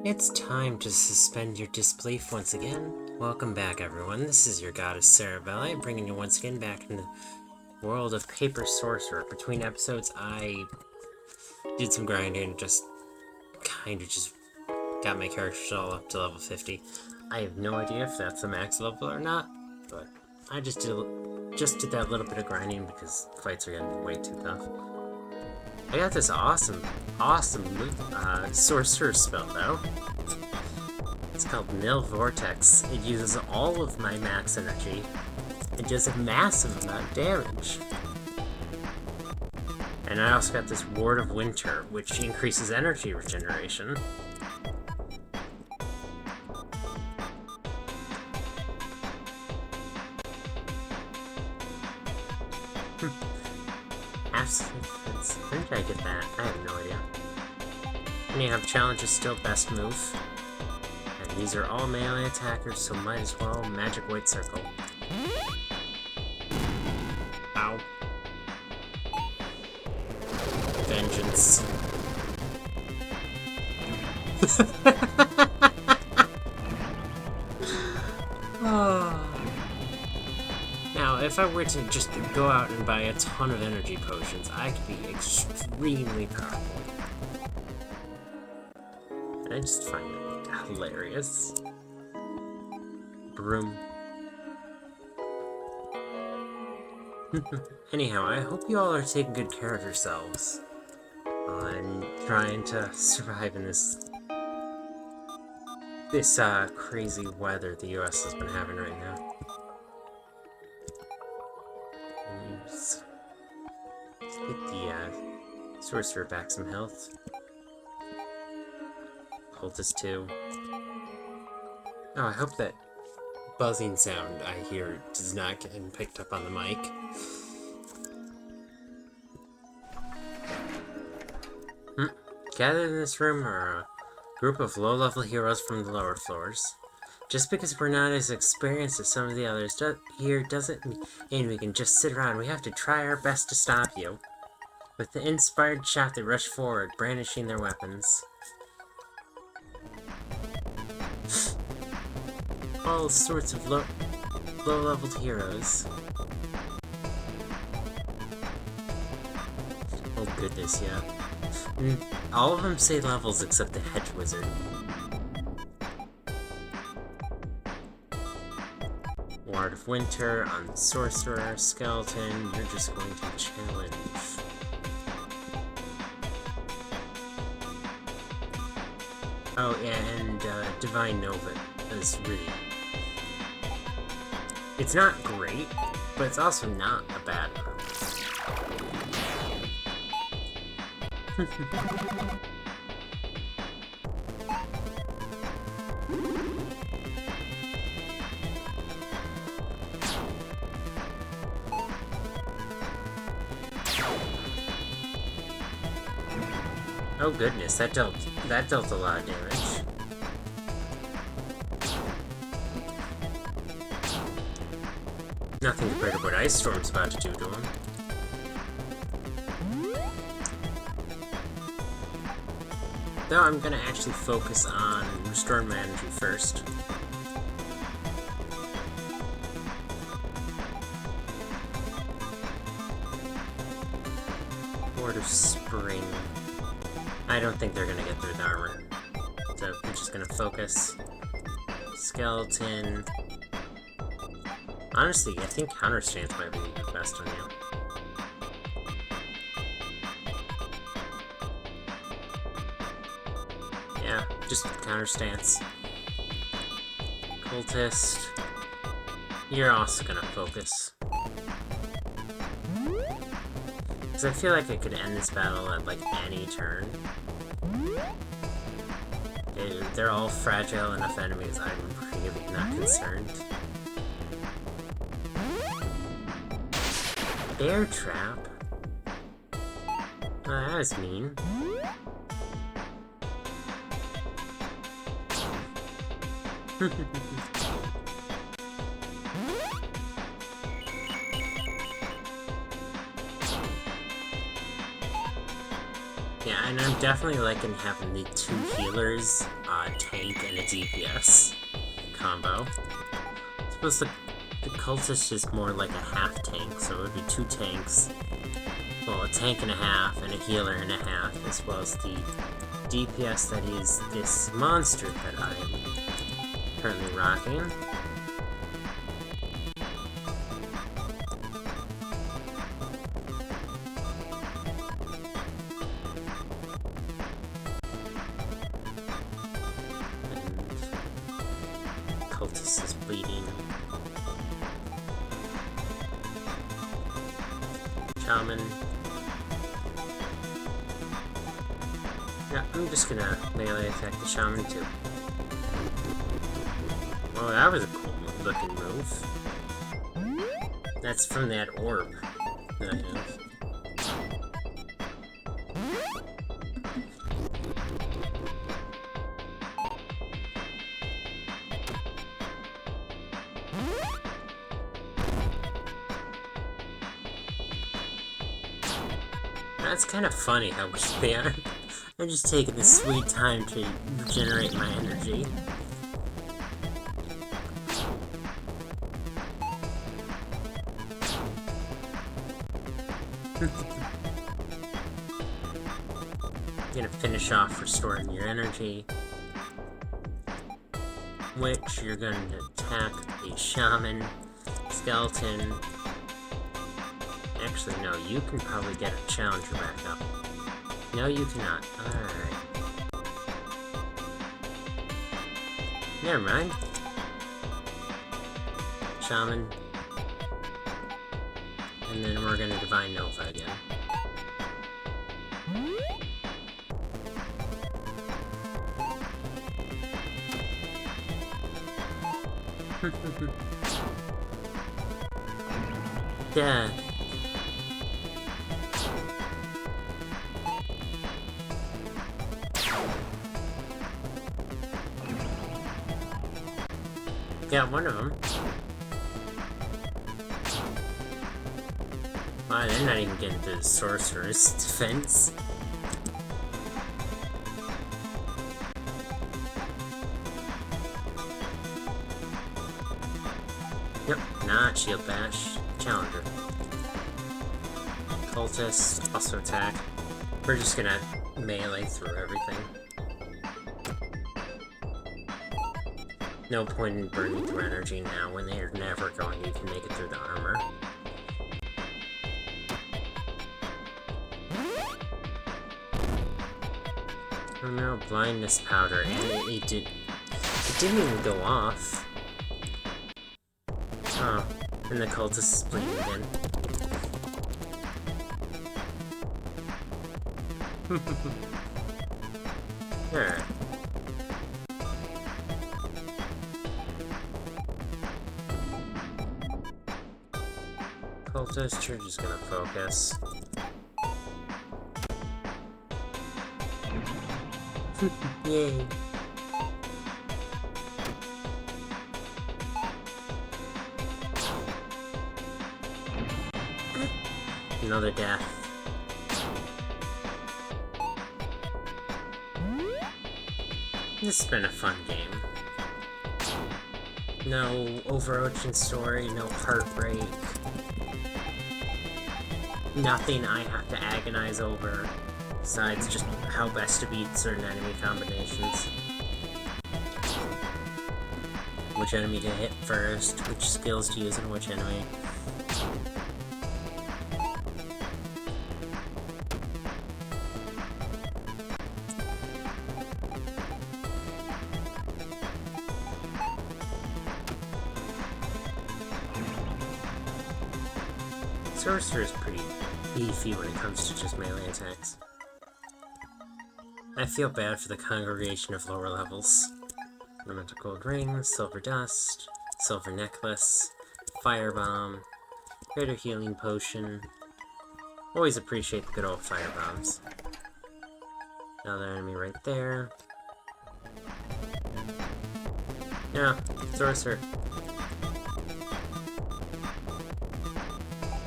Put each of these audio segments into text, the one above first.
It's time to suspend your disbelief once again. Welcome back, everyone. This is your goddess Sarabella, bringing you once again back into the world of Paper Sorcerer. Between episodes, I did some grinding, just got my characters all up to level 50. I have no idea if that's the max level or not, but I just did that little bit of grinding because fights are getting way too tough. I got this awesome sorcerer spell though. It's called Nil Vortex. It uses all of my max energy and does a massive amount of damage. And I also got this Ward of Winter, which increases energy regeneration. When did I get that? I have no idea. Anyhow, challenge is still best move. And these are all melee attackers, so might as well magic white circle. Ow. Vengeance. Oh. Now, if I were to just go out and buy a ton of energy potions, I could be extremely powerful. And I just find it hilarious. Broom. Anyhow, I hope you all are taking good care of yourselves. I'm trying to survive in this crazy weather the US has been having right now. Let's get the sorcerer back some health. Cultist too. Oh, I hope that buzzing sound I hear does not get picked up on the mic. Gathered in this room are a group of low-level heroes from the lower floors. Just because we're not as experienced as some of the others here doesn't mean we can just sit around. We have to try our best to stop you. With the inspired shout, they rush forward, brandishing their weapons. All sorts of low-leveled heroes. Oh goodness, yeah. All of them say levels except the hedge wizard. Ward of Winter on the sorcerer, skeleton, you're just going to challenge. Oh yeah, and Divine Nova is really... It's not great, but it's also not a bad one. Oh goodness, that dealt a lot of damage. Nothing compared to what Ice Storm's about to do to him. Though I'm gonna actually focus on restoring my energy first. Ward of Spring. I don't think they're gonna get through the armor. So I'm just gonna focus. Skeleton. Honestly, I think counter stance might be the best on you. Yeah, just counter stance. Cultist. You're also gonna focus. Because I feel like I could end this battle at like any turn. They're all fragile enough enemies, I'm really not concerned. Bear trap? Oh, that was mean. Yeah, And I'm definitely liking having the 2 healers, tank, and a DPS combo. I suppose the cultist is more like a half tank, so it would be 2 tanks. Well, a tank and a half, and a healer and a half, as well as the DPS that is this monster that I'm currently rocking. Cultist is bleeding. Shaman. Yeah, I'm just gonna melee attack the shaman too. Oh, that was a cool looking move. That's from that orb that I have. That's kind of funny how weak they are. I'm just taking this sweet time to regenerate my energy. You're gonna finish off restoring your energy, which you're going to attack a shaman, skeleton. Actually, no, you can probably get a challenger back up. No, you cannot. Alright. Never mind. Shaman. And then we're gonna Divine Nova again. Yeah. Yeah, one of them. Wow, they're not even getting through the sorcerer's defense. Yep, not shield bash. Challenger. Cultist, also attack. We're just gonna melee through everything. No point in burning through energy now when they're never going to even make it through the armor. Oh no, blindness powder, and it didn't even go off. Oh, and the cultist is bleeding again. Alright. Cultist, you're just gonna focus. Yay. Another death. This has been a fun game. No overarching story, no heartbreak. Nothing I have to agonize over, besides just how best to beat certain enemy combinations. Which enemy to hit first, which skills to use on which enemy. Sorcerer is pretty beefy when it comes to just melee attacks. I feel bad for the congregation of lower levels. Ornamental gold ring, silver dust, silver necklace, firebomb, greater healing potion. Always appreciate the good old firebombs. Another enemy right there. Yeah, sorcerer.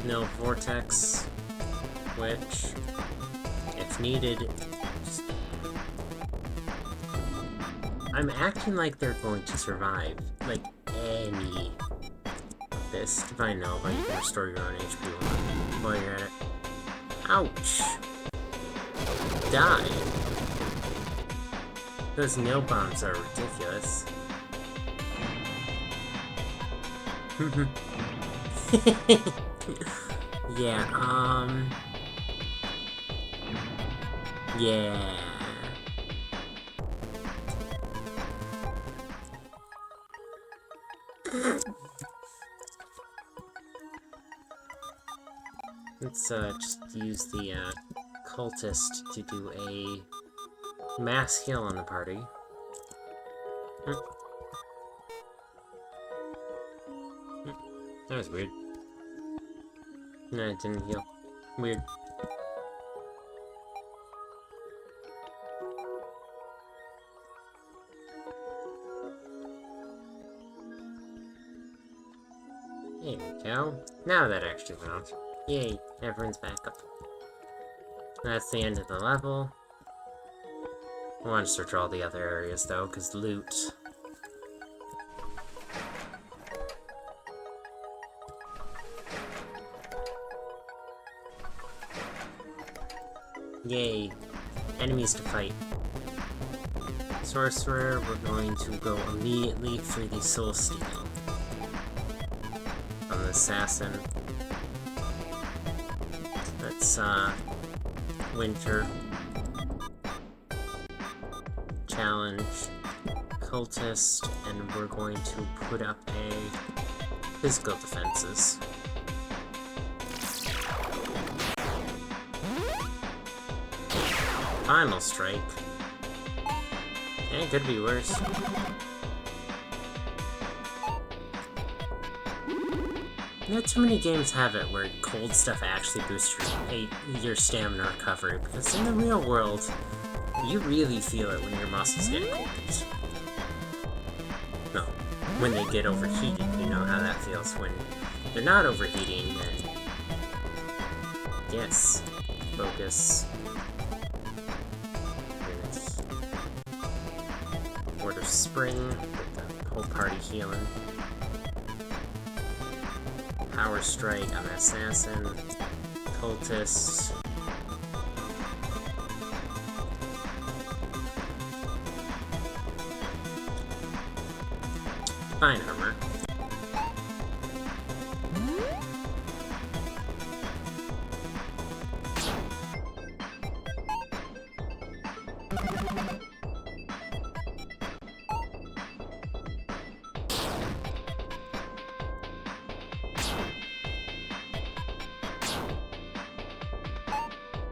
No vortex, which, if needed, I'm acting like they're going to survive. Like, any of this. Divine Nova, you can restore your own HP while you're at it. Ouch! Die! Those nail bombs are ridiculous. Yeah, yeah. Let's, just use the, cultist to do a mass heal on the party. That was weird. No, it didn't heal. Weird. There we go. Now that actually went off. Yay, everyone's back up. That's the end of the level. I want to search all the other areas though, because loot. Yay, enemies to fight. Sorcerer, we're going to go immediately for the soul steal. On the assassin. Let's, winter. Challenge. Cultist, and we're going to put up a physical defenses. Final strike. It could be worse. Not too many games have it where cold stuff actually boosts your stamina recovery, because in the real world, you really feel it when your muscles get cold. No, when they get overheated, you know how that feels. When they're not overheating, then yes, focus. Word of Spring, with the whole party healing. Power Strike on the Assassin. Cultist. Fine armor.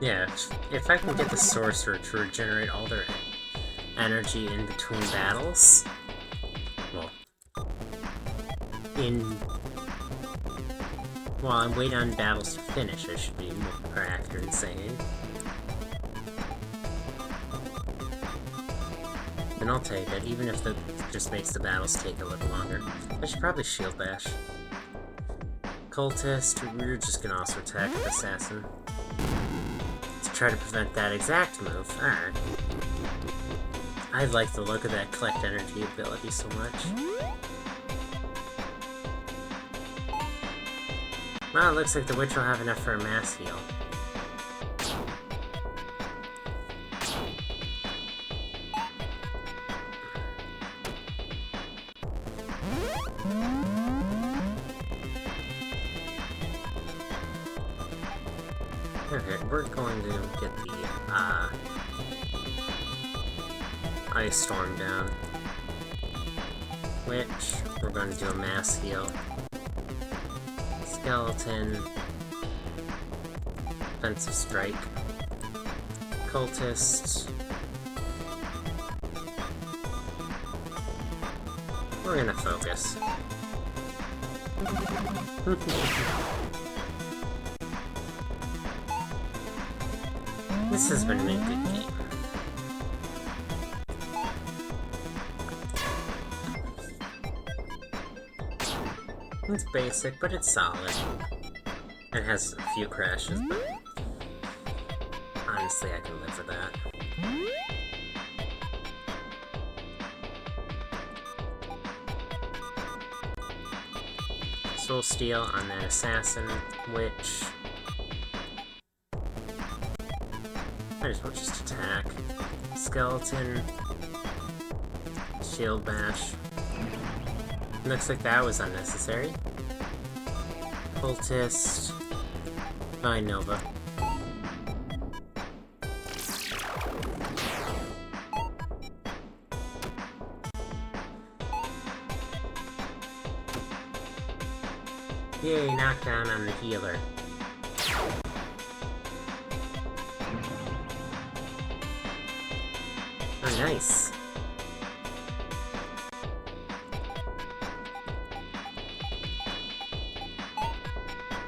Yeah, if I can get the Sorcerer to regenerate all their energy in between battles, well, while I'm waiting on battles to finish, I should be more accurate in saying. Then I'll take it, even if it just makes the battles take a little longer. I should probably shield bash. Cultist, we're just gonna also attack the Assassin. Try to prevent that exact move. Alright. I like the look of that collect energy ability so much. Well, it looks like the witch will have enough for a mass heal. Okay, we're going to get the, Ice Storm down. Witch, we're going to do a mass heal. Skeleton. Offensive Strike. Cultist. We're gonna focus. This has been a good game. It's basic, but it's solid. It has a few crashes, but honestly, I can live with that. soul steal on that assassin, witch. Might as well just attack. Skeleton. Shield bash. Looks like that was unnecessary. Cultist. Fine, Nova. Yay, knockdown on the healer. Oh, nice.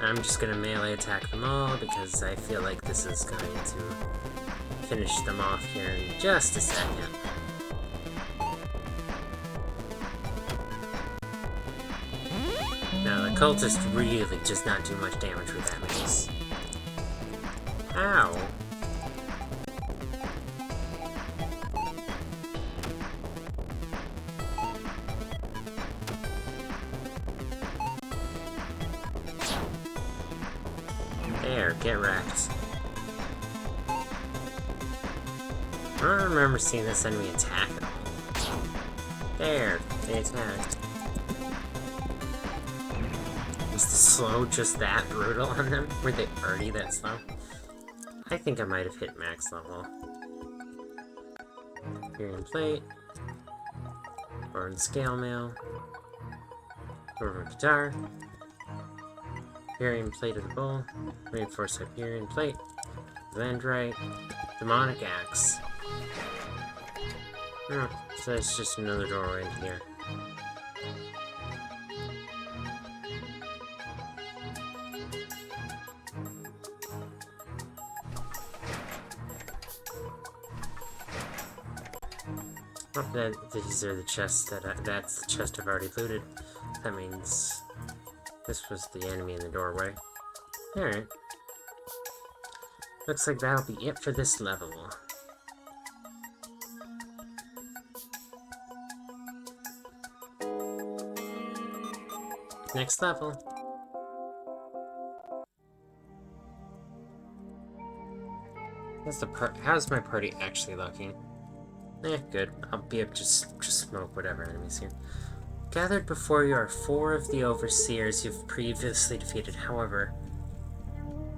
I'm just gonna melee attack them all because I feel like this is going to finish them off here in just a second. Now, the cultist really does not do much damage with that mace. Ow! There, get wrecked. I don't remember seeing this enemy attack at all. There, they attacked. Was the slow just that brutal on them? Were they already that slow? I think I might have hit max level. Imperium plate. Burn scale mail. Dwarven guitar. Hyperion plate of the bowl. Reinforced Hyperion plate. Landrite. Demonic axe. Oh, so that's just another doorway in here. Oh, these are the chests that's the chest I've already looted. That means this was the enemy in the doorway. Alright. Looks like that'll be it for this level. Next level. How's my party actually looking? Eh, good. I'll be able to just smoke whatever enemies here. Gathered before you are 4 of the overseers you've previously defeated. However,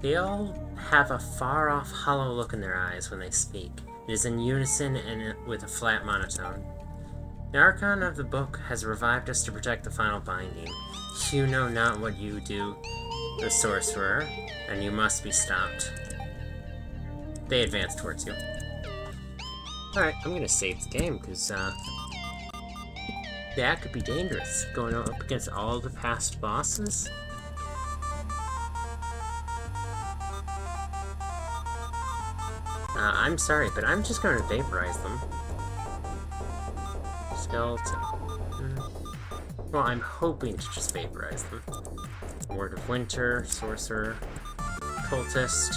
they all have a far-off, hollow look in their eyes when they speak. It is in unison and with a flat monotone. The Archon of the book has revived us to protect the final binding. You know not what you do, the sorcerer, and you must be stopped. They advance towards you. Alright, I'm gonna save the game, because, that could be dangerous, going up against all the past bosses. I'm sorry, but I'm just gonna vaporize them. Skeleton. Well, I'm hoping to just vaporize them. Word of Winter, Sorcerer, Cultist.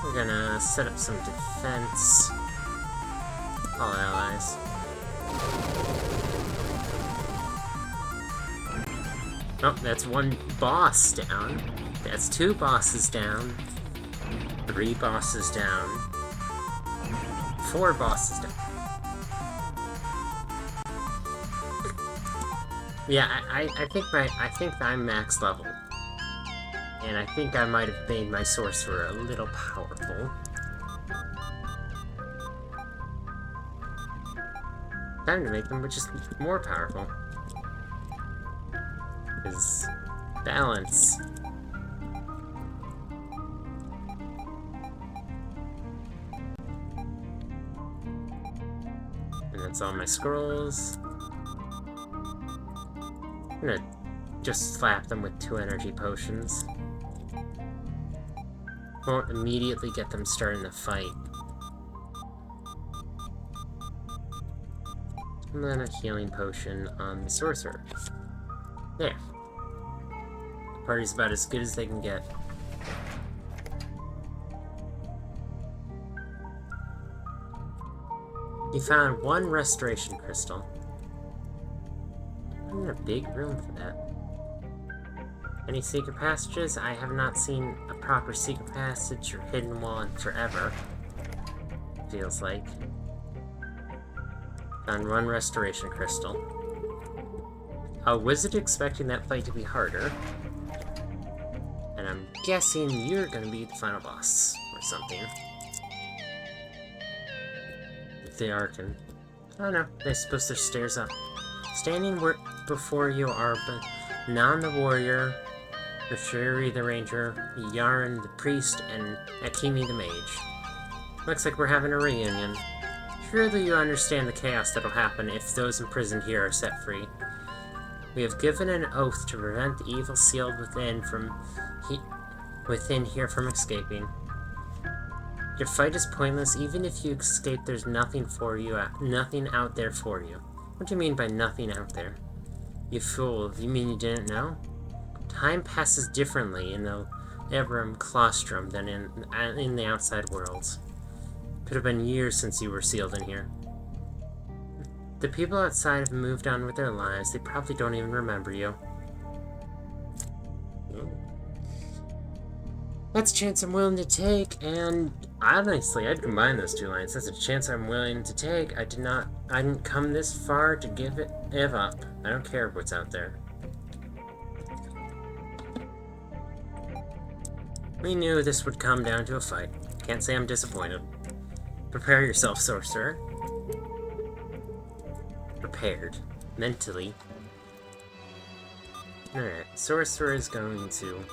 We're gonna set up some defense. All allies. Oh, that's 1 boss down. That's 2 bosses down. 3 bosses down. 4 bosses down. Yeah, I think I'm max level. And I think I might have made my sorcerer a little powerful. Time to make them just more powerful. Is balance. And that's all my scrolls. I'm gonna just slap them with 2 energy potions. Won't immediately get them starting the fight. And then a healing potion on the sorcerer. There. The party's about as good as they can get. You found 1 restoration crystal. I need a big room for that. Any secret passages? I have not seen a proper secret passage or hidden wall in forever. Feels like. Found one restoration crystal. I wasn't expecting that fight to be harder. And I'm guessing you're gonna be the final boss or something. If they are, oh no, I suppose there's stairs up. Standing before you are Nan the warrior, Rashiri the ranger, Yarn the priest, and Akimi the mage. Looks like we're having a reunion. Surely you understand the chaos that'll happen if those imprisoned here are set free. We have given an oath to prevent the evil sealed within here from escaping. Your fight is pointless. Even if you escape, there's nothing out there for you. What do you mean by nothing out there? You fool, you mean you didn't know? Time passes differently in the Ebram Claustrum than in the outside worlds. Could have been years since you were sealed in here. The people outside have moved on with their lives. They probably don't even remember you. That's a chance I'm willing to take, and honestly, I'd combine those two lines. That's a chance I'm willing to take. I didn't come this far to give up. I don't care what's out there. We knew this would come down to a fight. Can't say I'm disappointed. Prepare yourself, sorcerer. Prepared. Mentally. Alright, sorcerer is going to...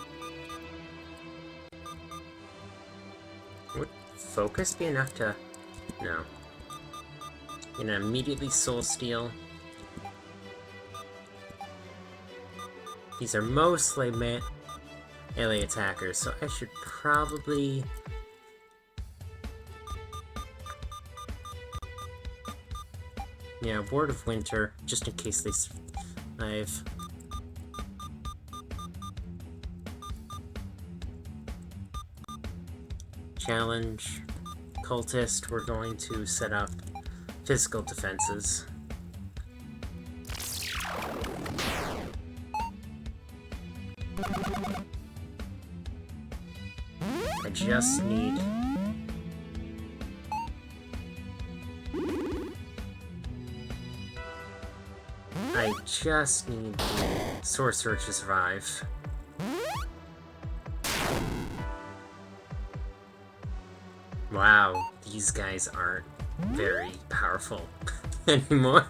Would focus be enough to... No. Gonna immediately soul steal. These are mostly melee attackers, so I should probably... Yeah, Word of Winter, just in case they survive. Challenge. Cultist, we're going to set up physical defenses. I just need... the sorcerer to survive. Wow, these guys aren't very powerful anymore.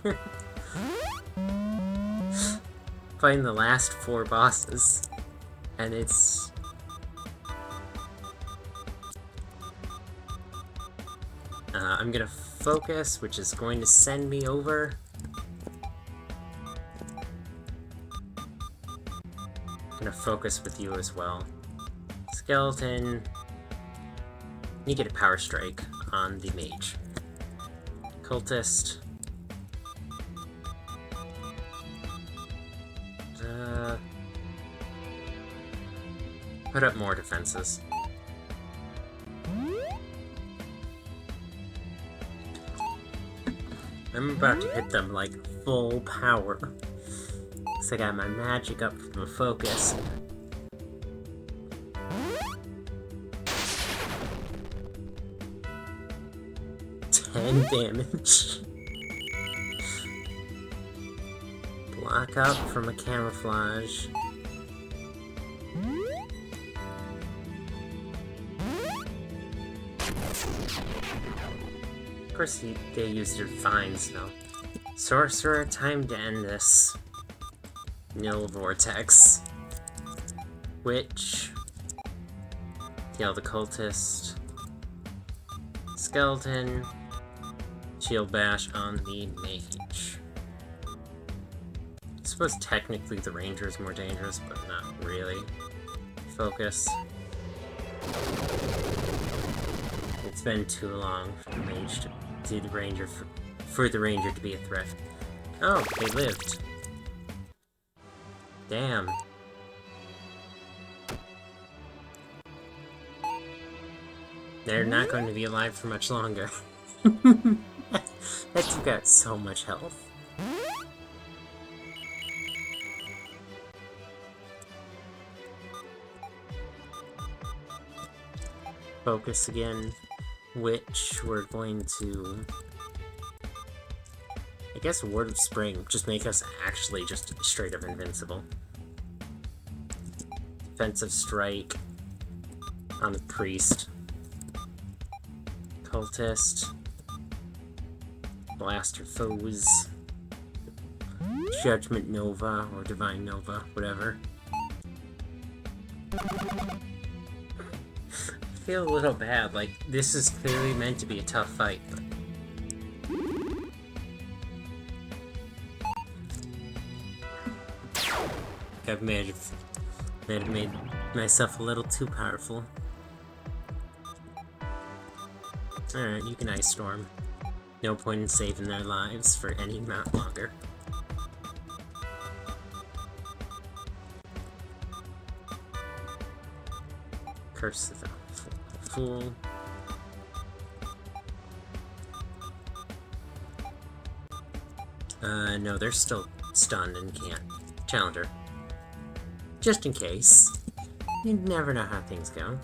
Fighting the last 4 bosses, and it's... I'm gonna focus, which is going to send me over. Gonna focus with you as well. Skeleton. You get a power strike on the mage. Cultist. Put up more defenses. I'm about to hit them like full power. So I got my magic up from a focus. Damage. Block up from a camouflage. Of course, they used their fines though. Sorcerer, time to end this. Nil Vortex. Witch. Kill the cultist. Skeleton. Shield bash on the mage. I suppose technically the ranger is more dangerous, but not really. Focus. It's been too long for the mage to the ranger for the ranger to be a threat. Oh, they lived. Damn. They're not going to be alive for much longer. That took out so much health. focus again, which we're going to... I guess Word of Spring, just make us actually just straight up invincible. Defensive Strike on the Priest. Cultist. Blaster Foes. Judgment Nova, or Divine Nova, whatever. I feel a little bad, like, this is clearly meant to be a tough fight, but... I've made myself a little too powerful. Alright, you can Ice Storm. No point in saving their lives for any amount longer. Curse of the Fool. No, they're still stunned and can't. Challenger. Just in case. You never know how things go.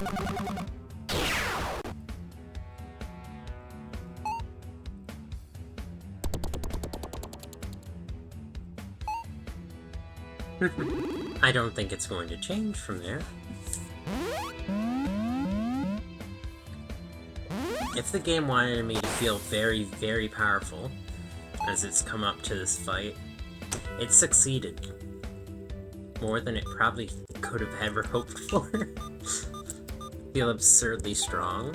I don't think it's going to change from there. If the game wanted me to feel very, very powerful as it's come up to this fight, it succeeded. More than it probably could have ever hoped for. Feel absurdly strong.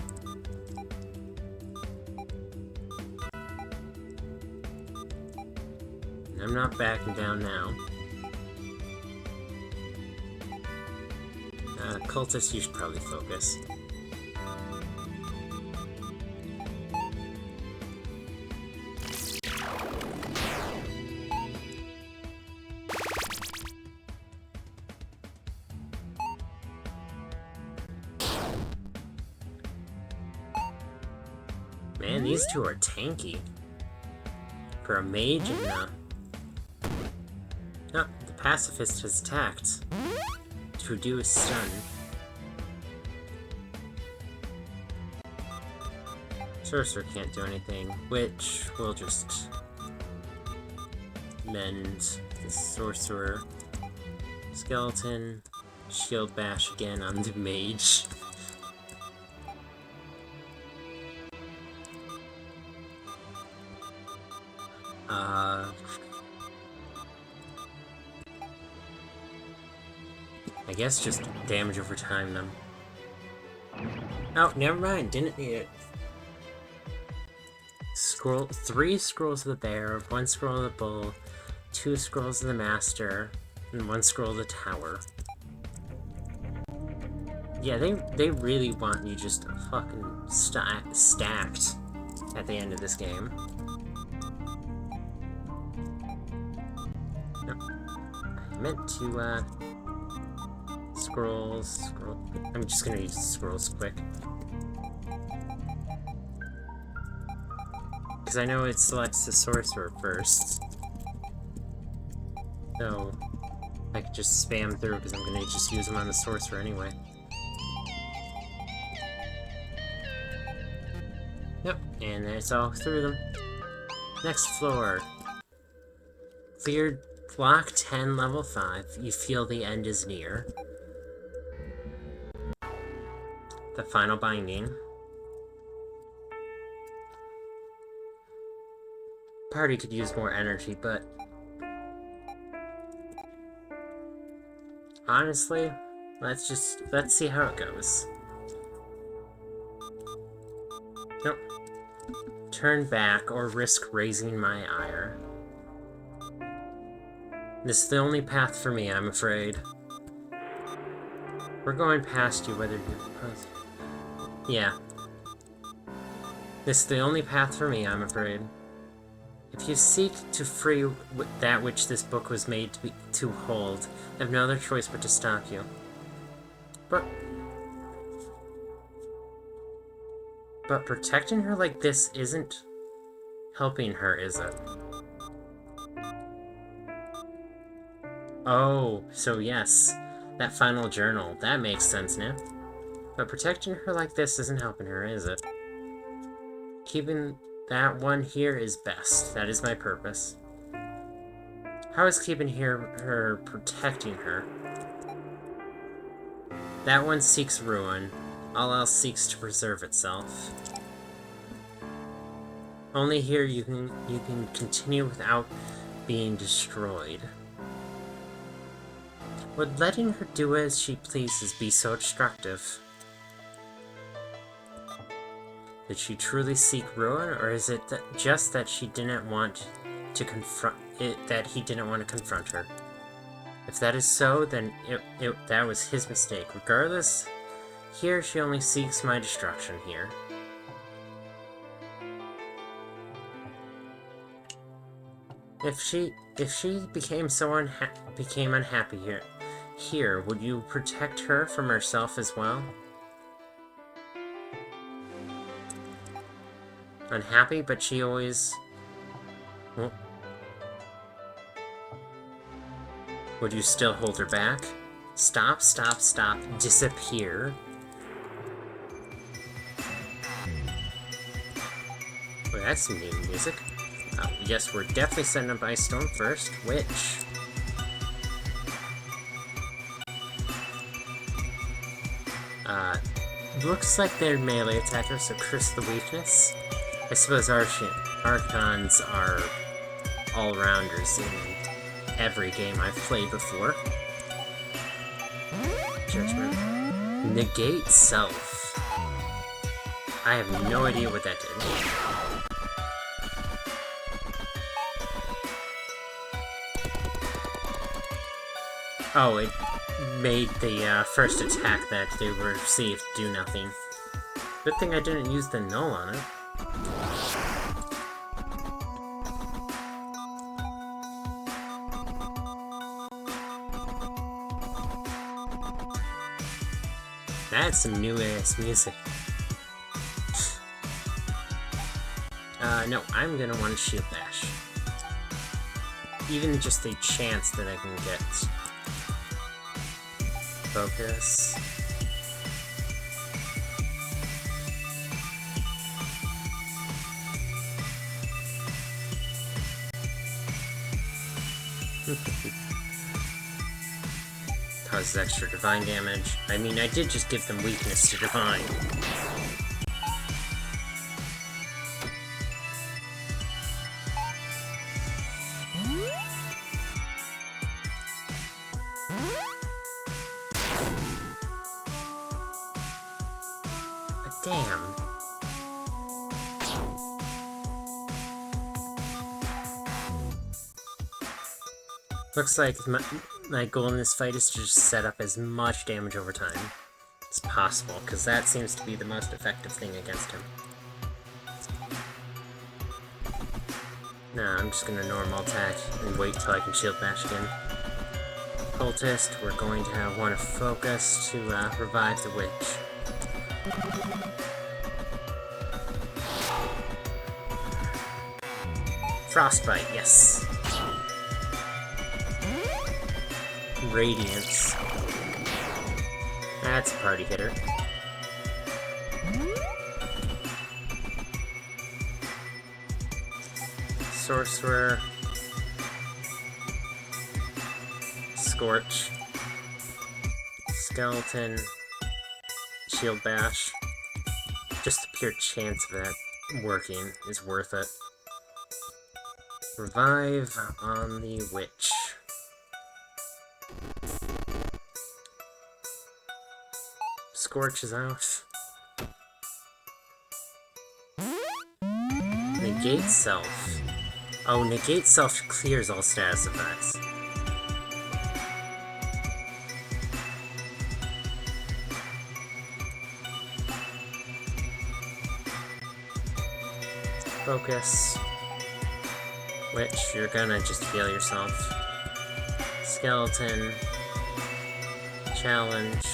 I'm not backing down now. Cultist, you should probably focus. Man, these two are tanky. For a mage and oh, the pacifist has attacked. To do a stun. Sorcerer can't do anything, which will just mend the Sorcerer. Skeleton. Shield bash again on the mage. I guess just damage over time them. Oh, never mind, didn't need it. Scroll 3 scrolls of the bear, 1 scroll of the bull, 2 scrolls of the master, and 1 scroll of the tower. Yeah, they really want you just fucking stacked at the end of this game. No. I meant to, scrolls. I'm just gonna use scrolls quick. Because I know it selects the sorcerer first. So, I could just spam through because I'm gonna just use them on the sorcerer anyway. Yep, and it's all through them. Next floor. Cleared block 10, level 5. You feel the end is near. The final binding. Party could use more energy, but honestly, let's see how it goes. Nope. Turn back or risk raising my ire. This is the only path for me, I'm afraid. We're going past you, whether you... Yeah. This is the only path for me, I'm afraid. If you seek to free that which this book was made to hold, I have no other choice but to stop you. But protecting her like this isn't helping her, is it? Oh, so yes. That final journal. That makes sense now. But protecting her like this isn't helping her, is it? Keeping that one here is best. That is my purpose. How is keeping her protecting her? That one seeks ruin. All else seeks to preserve itself. Only here you can continue without being destroyed. Would letting her do as she pleases be so destructive? Did she truly seek ruin, or is it just that she didn't want to confront it? That he didn't want to confront her? If that is so, then that was his mistake. Regardless, here she only seeks my destruction. Here. If she became unhappy here, would you protect her from herself as well? Unhappy, but she always... Well, would you still hold her back? Stop, stop, stop, disappear. Well, that's some new music. Yes, we're definitely setting up Ice Storm first. Which... looks like they're melee attackers, so curse the weakness. I suppose Archons are all-rounders in every game I've played before. Judgment. Negate self. I have no idea what that did. Oh, it made the first attack that they received do nothing. Good thing I didn't use the null on it. That's some new-ass music. No, I'm gonna want to Shield Bash. Even just a chance that I can get... Focus. Causes extra divine damage. I mean, I did just give them weakness to divine. Damn. Looks like my goal in this fight is to just set up as much damage over time as possible, because that seems to be the most effective thing against him. Nah, I'm just gonna normal attack and wait till I can Shield Bash again. Cultist, we're going to want to focus to revive the witch. Frostbite, yes. Radiance. That's a party hitter. Sorcerer. Scorch. Skeleton. Shield Bash. Just the pure chance of that working is worth it. Revive on the witch. Scorch is out. Negate self. Oh, negate self clears all status effects. Focus. Witch, you're gonna just heal yourself. Skeleton. Challenge.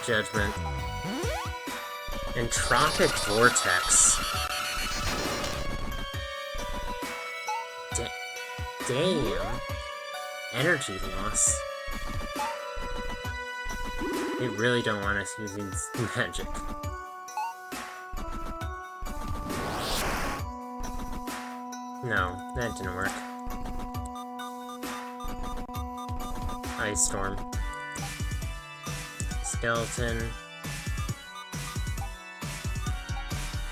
Judgment. Entropic Vortex. Damn. energy loss. They really don't want us using magic. No, that didn't work. Ice Storm. Skeleton.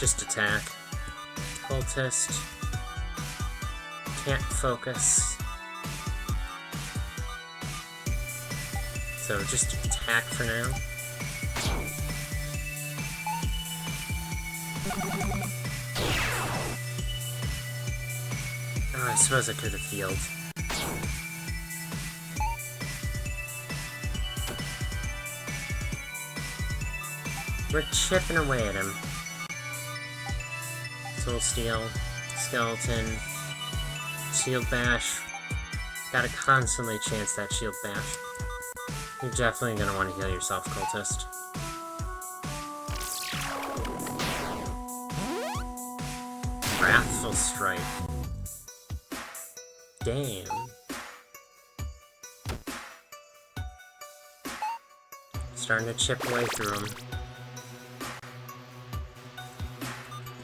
Just attack. Cultist. Can't focus. So just attack for now. Oh, I suppose I could have healed. We're chipping away at him. Soul Steel, Skeleton, Shield Bash. Gotta constantly chance that Shield Bash. You're definitely gonna want to heal yourself, Cultist. Wrathful Strike. Damn. Starting to chip away through him.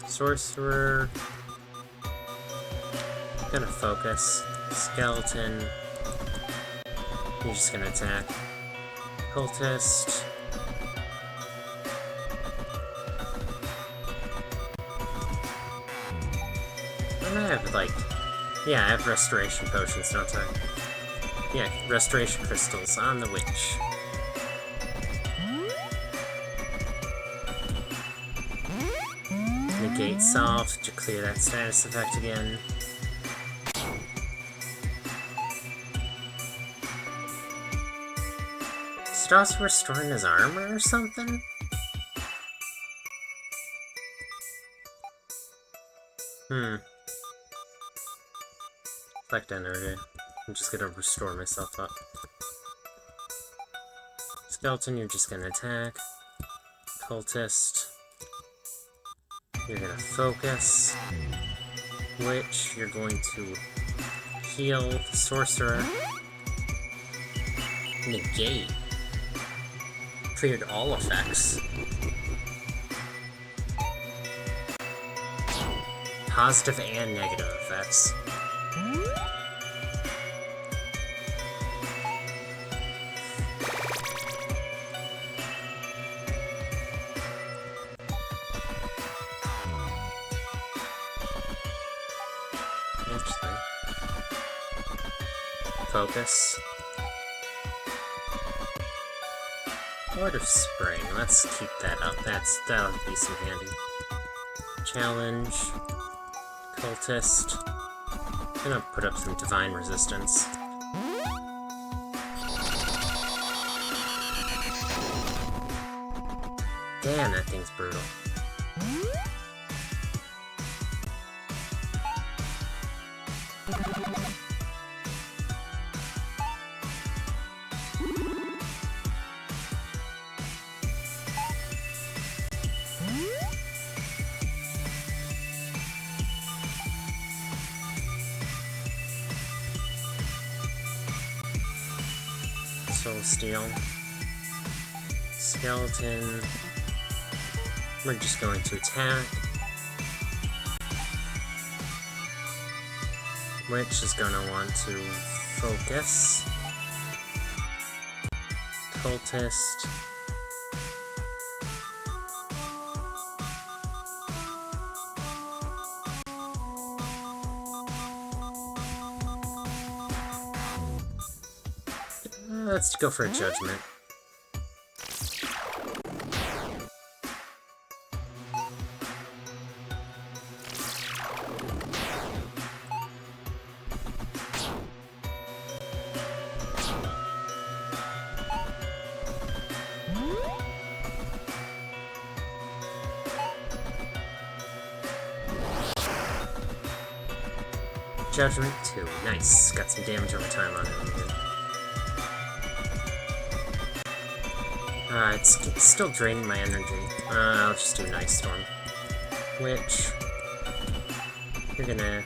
Sorcerer. Gonna focus. Skeleton. You're just gonna attack. Cultist. I have, like... Yeah, I have Restoration Potions, don't I? Yeah, Restoration Crystals on the Witch. Negate Solve to clear that status effect again. Is it also restoring his armor or something? Collect energy. I'm just gonna restore myself up. Skeleton, you're just gonna attack. Cultist. You're gonna focus. Witch, you're going to heal. Sorcerer. Negate. Cleared all effects. Positive and negative effects. Interesting. Focus. Lord of Spring, let's keep that up. That'll be some handy. Challenge. Cultist. Gonna put up some divine resistance. Damn, that thing's brutal. Soul Steel. Skeleton. We're just going to attack. Witch is gonna want to focus. Cultist. Let's go for a judgment. Judgment 2. Nice. Got some damage over time on him again. It's still draining my energy. I'll just do Nice Storm. Witch. You're gonna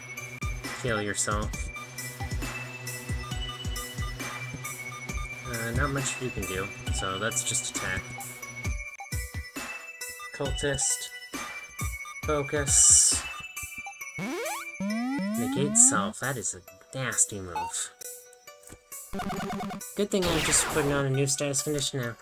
heal yourself. Not much you can do, so that's just attack. Cultist. Focus. Negate self. That is a nasty move. Good thing I'm just putting on a new status condition now.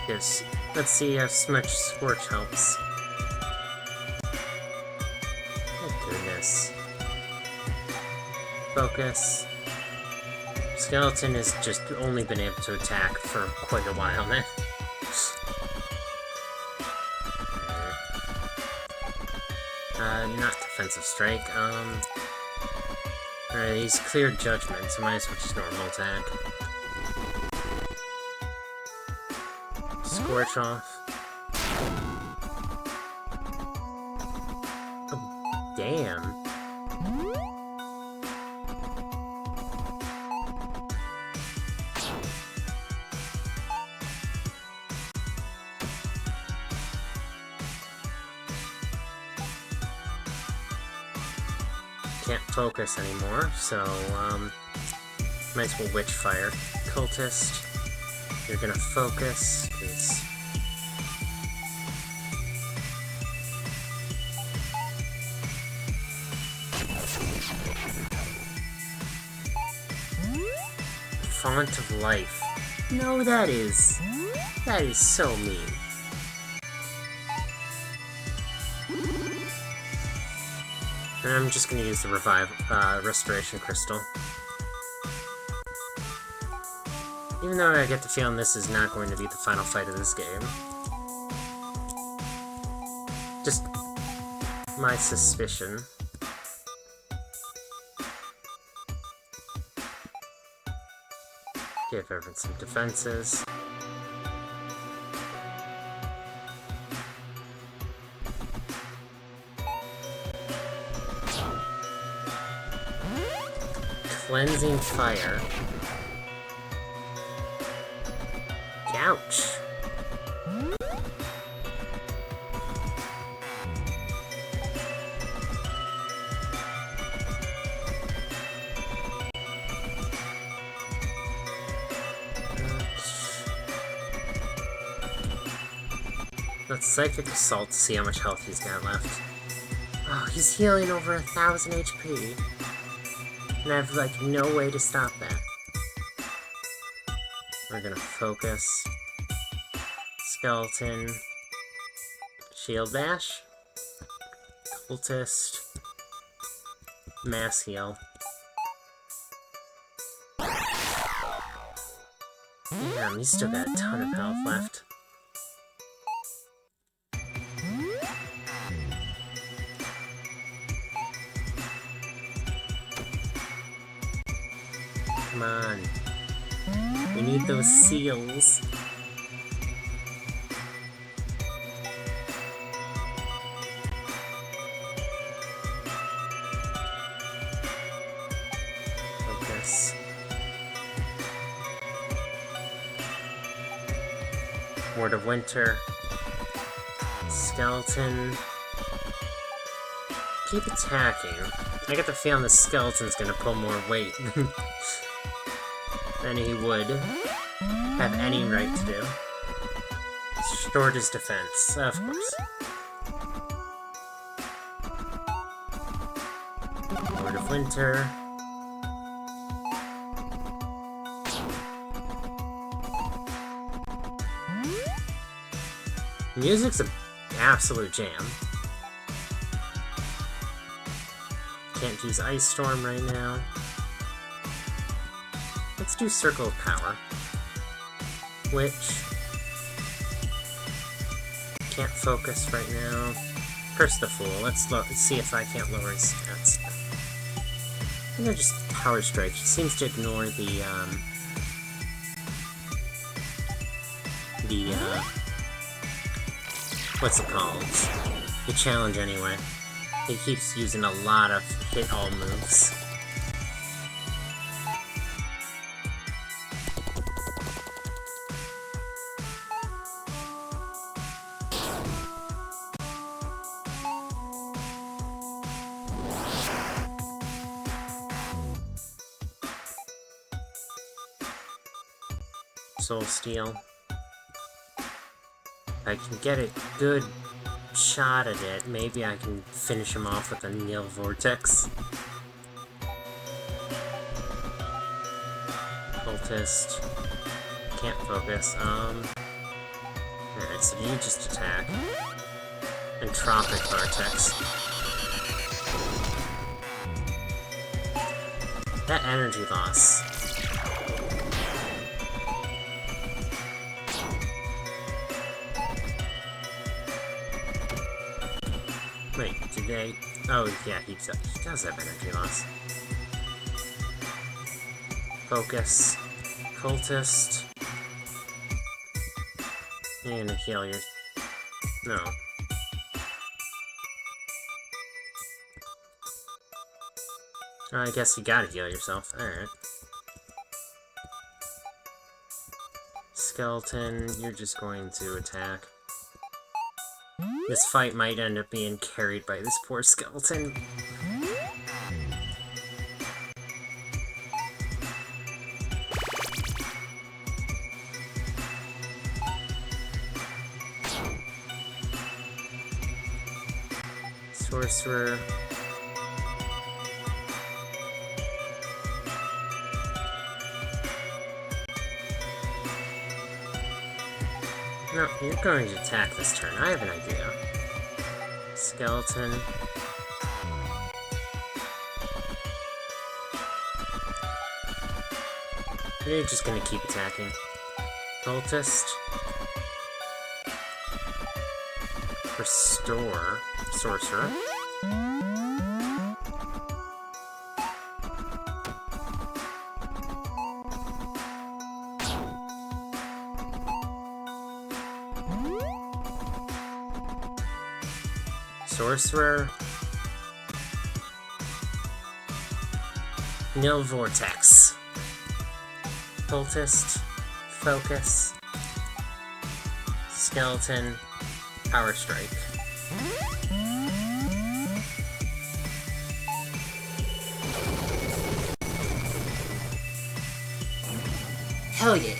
Yes. Let's see if Smudge Scorch helps. Oh goodness. Focus. Skeleton has just only been able to attack for quite a while now. Not defensive strike. Alright, he's cleared judgment, so might as well just normal attack. Scorch off. Oh, damn. Can't focus anymore, so, might as well Witch Fire. Cultist, you're gonna focus, because... Font of Life. No, that is so mean. And I'm just gonna use the Restoration Crystal. Even though I get the feeling this is not going to be the final fight of this game. Just my suspicion. Give everyone some defenses. Cleansing Fire. Ouch. Let's Psychic Assault to see how much health he's got left. Oh, he's healing over 1000 HP. And I have, like, no way to stop that. We're gonna focus. Skeleton. Shield Bash. Cultist. Mass Heal. Damn, he's still got a ton of health left. Come on. We need those seals. Focus. Word of Winter. Skeleton. Keep attacking. I get the feeling the skeleton's gonna pull more weight than he would have any right to do. Stored his defense, of course. Word of Winter. Music's an absolute jam. Can't use Ice Storm right now. Let's do Circle of Power. Which... can't focus right now. Curse the Fool. Let's see if I can't lower his stats. I'm gonna just Power Strike. He seems to ignore the what's it called? The challenge anyway. He keeps using a lot of hit-all moves. Soul Steal. If I can get a good shot at it, maybe I can finish him off with a Nil Vortex. Cultist. Can't focus. Alright, so you just attack. Entropic Vortex. That energy loss. Wait, did they... Oh, yeah, he does have energy loss. Focus. Cultist. You're gonna heal your... No. Oh, I guess you gotta heal yourself. Alright. Skeleton, you're just going to attack. This fight might end up being carried by this poor skeleton. Sorcerer. No, you're going to attack this turn. I have an idea. Skeleton. You're just gonna keep attacking. Cultist. Restore. Sorcerer. Sorcerer. Nil Vortex. Cultist. Focus. Skeleton. Power Strike. Hell yeah!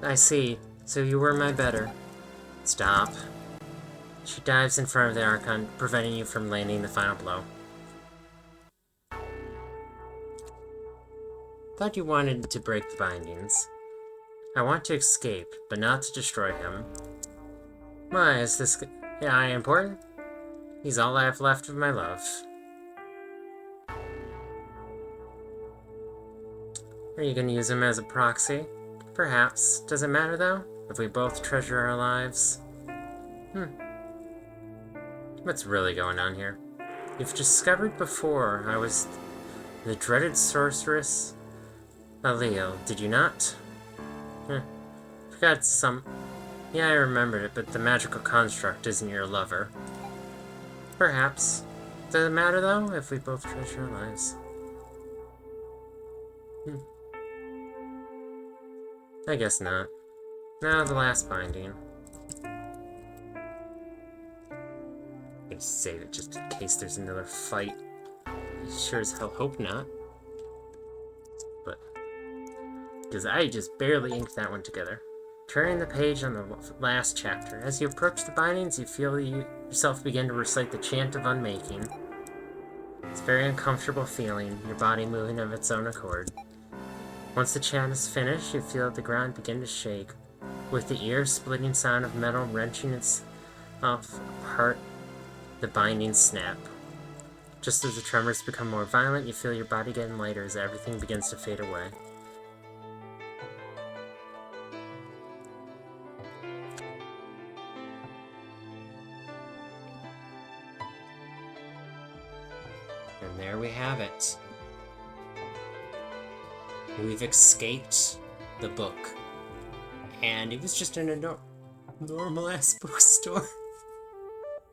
I see. So you were my better. Stop. She dives in front of the Archon, preventing you from landing the final blow. Thought you wanted to break the bindings. I want to escape, but not to destroy him. Why, is this guy important? He's all I have left of my love. Are you going to use him as a proxy? Perhaps. Does it matter, though? If we both treasure our lives? What's really going on here? You've discovered before I was the dreaded sorceress Aleo, did you not? Forgot some... Yeah, I remembered it, but the magical construct isn't your lover. Perhaps. Does it matter, though, if we both treasure our lives? I guess not. Now the last binding. I'm gonna save it just in case there's another fight. I sure as hell hope not. But... because I just barely inked that one together. Turning the page on the last chapter. As you approach the bindings, you feel yourself begin to recite the chant of unmaking. It's a very uncomfortable feeling, your body moving of its own accord. Once the chant is finished, you feel the ground begin to shake, with the ear-splitting sound of metal wrenching itself apart, the bindings snap. Just as the tremors become more violent, you feel your body getting lighter as everything begins to fade away. And there we have it. We've escaped the book. And it was just in a normal-ass bookstore.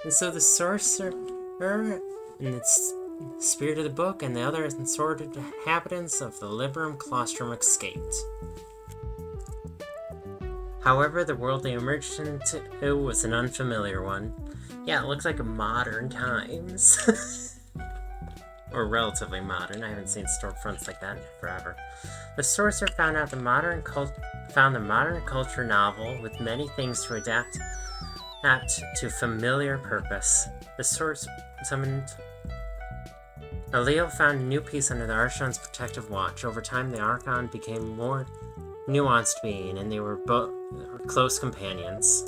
And so the sorcerer and its spirit of the book and the other assorted inhabitants of the Liberum Claustrum escaped. However, the world they emerged into was an unfamiliar one. Yeah, it looks like modern times. Or relatively modern. I haven't seen storefronts like that in forever. The sorcerer found the modern culture novel with many things to adapt to familiar purpose. The sorcerer summoned. Leo found a new piece under the Archon's protective watch. Over time, the Archon became more nuanced being, and they were both close companions.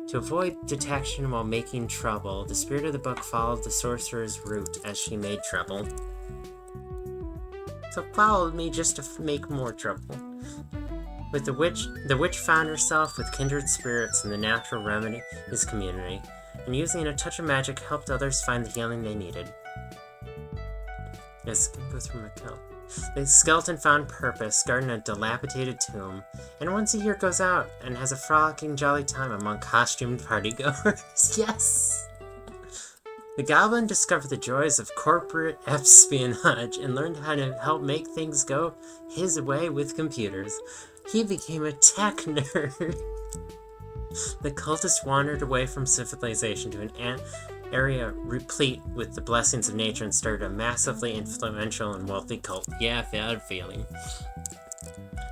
To avoid detection while making trouble, the spirit of the book followed the sorcerer's route as she made trouble. So followed me just to make more trouble. With the witch found herself with kindred spirits in the natural remedies community, and using a touch of magic helped others find the healing they needed. Yes, can go through my count. The skeleton found purpose, guarding a dilapidated tomb, and once a year goes out and has a frolicking jolly time among costumed partygoers. Yes! The goblin discovered the joys of corporate espionage and learned how to help make things go his way with computers. He became a tech nerd. The cultist wandered away from civilization to an area replete with the blessings of nature and started a massively influential and wealthy cult. Yeah, that feeling.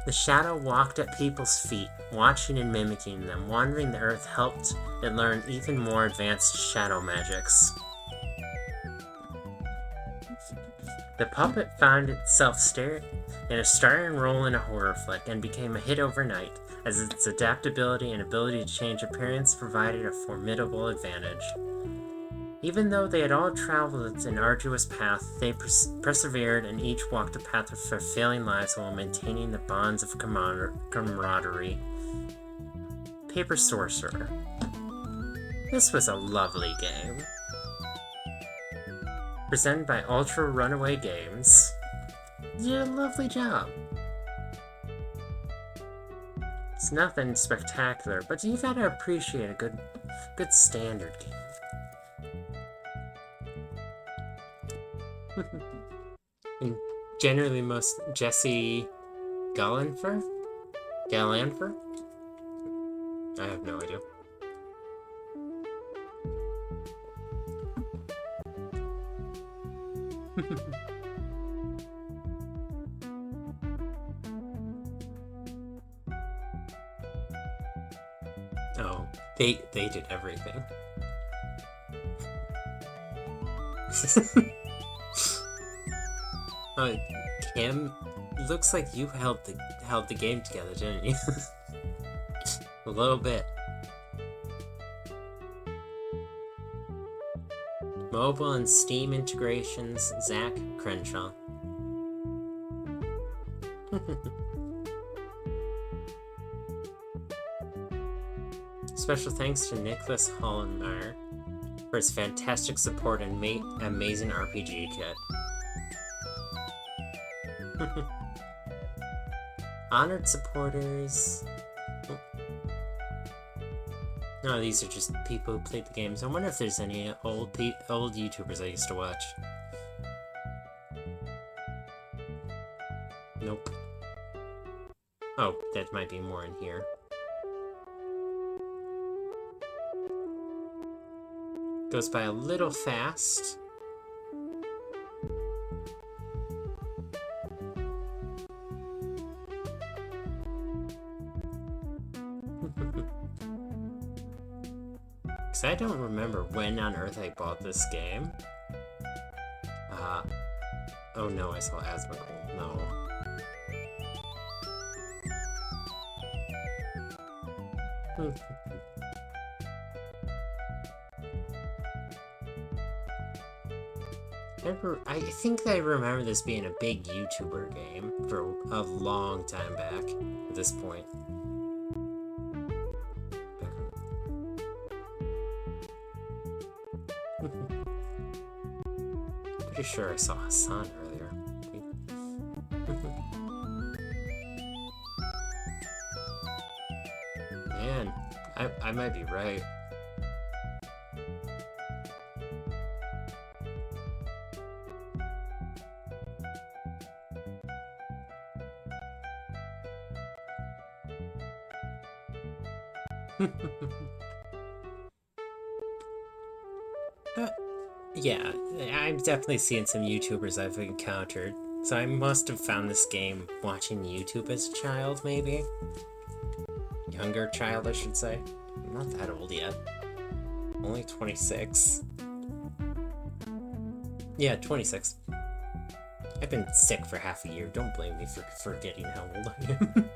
The shadow walked at people's feet, watching and mimicking them. Wandering the earth helped it learn even more advanced shadow magics. The puppet found itself in a starring role in a horror flick and became a hit overnight, as its adaptability and ability to change appearance provided a formidable advantage. Even though they had all traveled an arduous path, they persevered and each walked a path of fulfilling lives while maintaining the bonds of camaraderie. Paper Sorcerer. This was a lovely game. Presented by Ultra Runaway Games. You did a lovely job. It's nothing spectacular, but you gotta appreciate a good standard game. And generally most Jesse Galanfer? I have no idea. Oh, they did everything. Kim, looks like you held the game together, didn't you? A little bit. Mobile and Steam integrations, Zach Crenshaw. Special thanks to Nicholas Hollenmeyer for his fantastic support and amazing RPG kit. Honored supporters. No, these are just people who played the games. I wonder if there's any old YouTubers I used to watch. Nope. Oh, that might be more in here. Goes by a little fast. Because I don't remember when on earth I bought this game. Oh no, I saw Asmongold. No. I think I remember this being a big YouTuber game for a long time back at this point. Pretty sure I saw Hassan earlier. I might be right. Yeah, I've definitely seen some YouTubers I've encountered. So I must have found this game watching YouTube as a child, maybe? Younger child, I should say. I'm not that old yet. Only 26. Yeah, 26. I've been sick for half a year. Don't blame me for forgetting how old I am.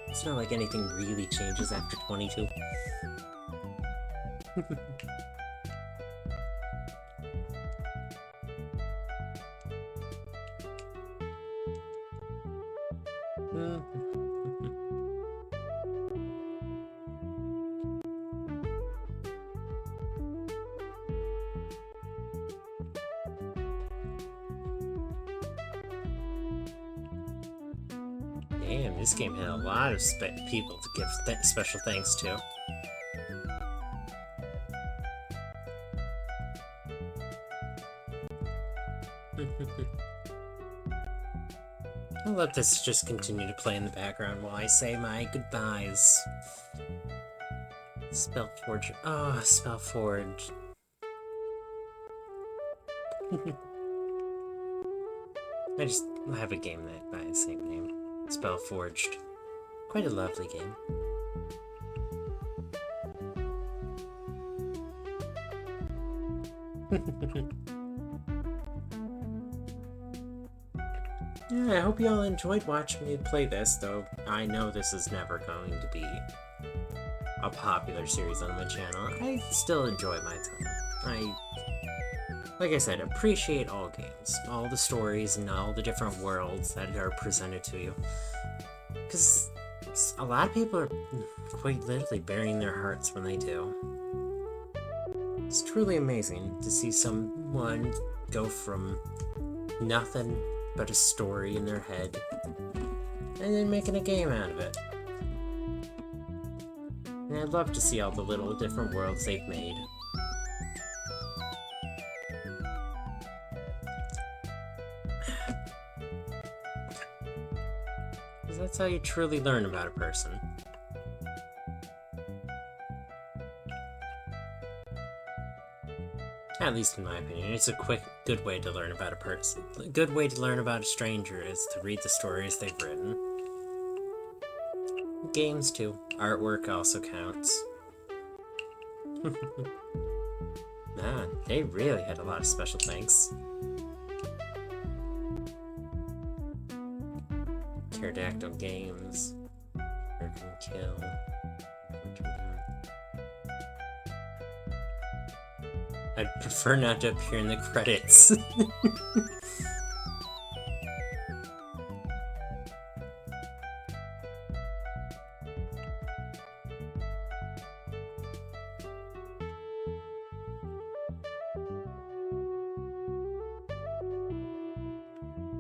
It's not like anything really changes after 22. Damn, this game had a lot of people to give special thanks to. I'll let this just continue to play in the background while I say my goodbyes. Spellforge. Oh, Spellforge. I have a game that by the same name. Spellforged. Quite a lovely game. Yeah, I hope you all enjoyed watching me play this, though I know this is never going to be a popular series on my channel. I still enjoy my time. Like I said, appreciate all games, all the stories, and all the different worlds that are presented to you. Because a lot of people are quite literally burying their hearts when they do. It's truly amazing to see someone go from nothing but a story in their head, and then making a game out of it. And I'd love to see all the little different worlds they've made. Because that's how you truly learn about a person. At least in my opinion, it's a good way to learn about a person. A good way to learn about a stranger is to read the stories they've written. Games too. Artwork also counts. Man, they really had a lot of special thanks. Pterodactyl Games. American Kill. I'd prefer not to appear in the credits.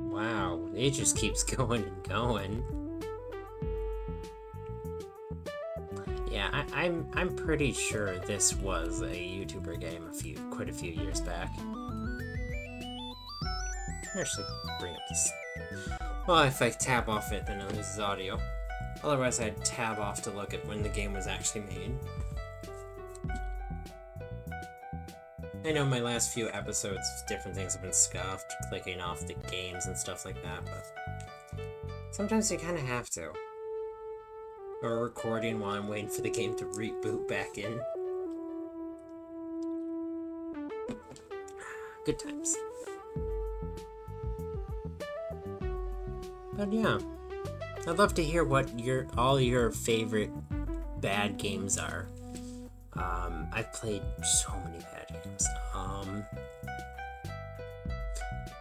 Wow, it just keeps going and going. Yeah, I'm pretty sure this was a YouTuber game quite a few years back. Actually, bring up this. Well, if I tab off it, then it loses audio. Otherwise, I'd tab off to look at when the game was actually made. I know my last few episodes, different things have been scuffed, clicking off the games and stuff like that, but sometimes you kind of have to. Or recording while I'm waiting for the game to reboot back in. Good times. But yeah, I'd love to hear what all your favorite bad games are. I've played so many bad games.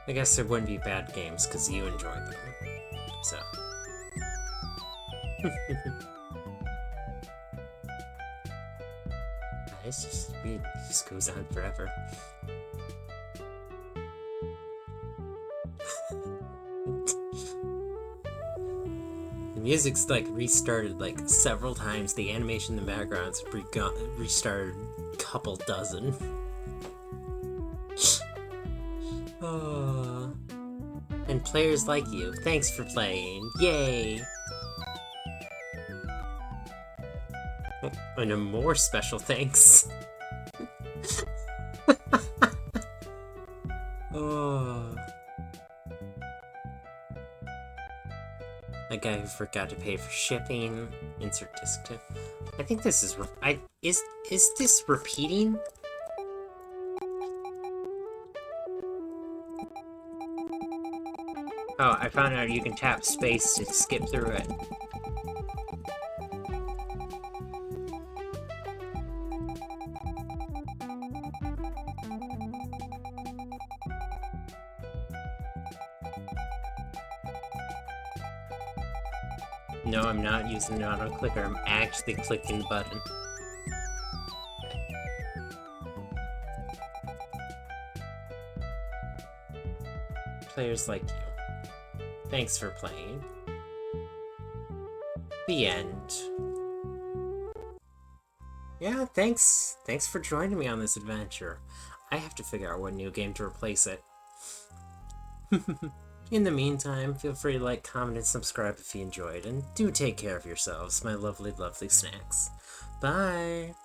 I guess there wouldn't be bad games because you enjoyed them. So. It just goes on forever. music's like restarted like several times. The animation in the background's restarted a couple dozen. Oh. And players like you, thanks for playing. Yay! And a more special thanks. Oh. A guy who forgot to pay for shipping. Insert disc tip. I think this is... Is this repeating? Oh, I found out you can tap space to skip through it. No, I'm not using an auto-clicker, I'm actually clicking the button. Players like you. Thanks for playing. The end. Yeah, thanks for joining me on this adventure. I have to figure out what new game to replace it. In the meantime, feel free to like, comment, and subscribe if you enjoyed, and do take care of yourselves, my lovely, lovely snacks. Bye!